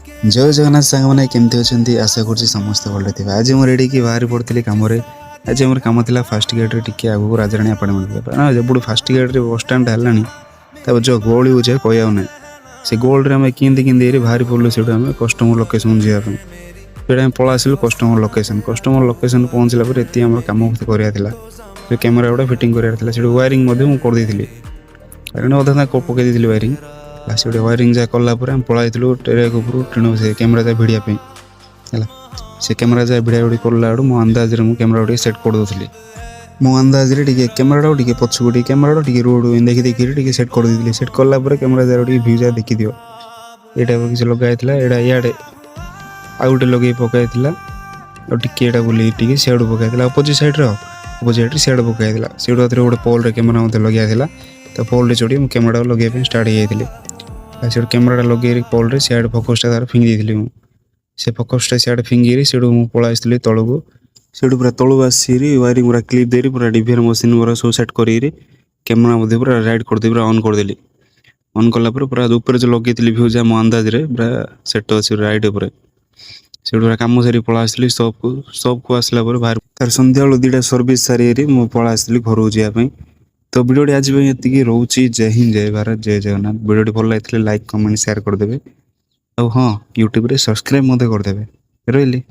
जय जगन्नाथ सांग मैंने केमती अच्छा आशा कर समस्त भले थे। आज मुझे रेडी की बाहर पड़ी कम। आज मोर कम था फास्ट गेट्रे टी आगे राजाराणी अपार्टमेंट जब फास्ट गेट्रे बसस्टाण्ड है जो गोली हो कह ना से गोल्ड आम कि बाहरी पड़ू से कस्टमर लोकेशन जावाई पला आसलु कस्टमर लोकेशन पहुँचला ये आम कम कराला कैमेरा गुड़ा फिटिंग करार वायरिंग करदी अधा पकई वायरिंग से वायरिंग जहाँ कलापर आम पलाई टेरिया उपर टेणु से कैमेरा जहाँ भिड़ापी है से कैमेरा जहाँ भिड़ा भिड़ी कला मो अंदाज में कैमेरा टे सेट करदे मो अंदाज कैमेरा टे पछक कैमेरा टे रोड देखी देखी सेट करदी सेट कलापर कैमेरा जहाँ भ्यू जहाँ देखी दियो ये टाइप किसी लगाई यहाँ इे आउ गोटे लगे पकई टे बुले सियाड़ पकई अपोजिट सैड्रे सियाड़ पकई से गोटे पोल कैमेरा मत लगे तो पोल चढ़ी मुझे कैमेरा लगे स्टार्ट हो जाती कैमेरा लगे पोल सियाड़ फोकसटा तार फिंगी देती से फोकसटा सियाड़ फिंगी से पलाई तौक से पूरा तलू आसी वायरिंग पूरा क्लिप दे पूरा डीवीआर मशीन पूरा सब सेट कर कैमेरा मध्य पूरा राइड करदे पूरा ऑन करदेली ऑन कलापर पूरा ऊपर जो लगे भ्यू जहाँ मो अंदाज पूरा सेट अच्छे राइड उपर से पूरा कम सारी पला आसली सबको आसला बाहर तार सन्ध्या बेलू 2टा सर्विस सारी मुझे पला आसली घर को जावाई। तो वीडियो आज ये रोचे। जय हिंद जय भारत जय जगन्नाथ। वीडियो भल लगे लाइक कमेंट शेयर करदे। हाँ यूट्यूब रे सब्सक्राइब करदे रही।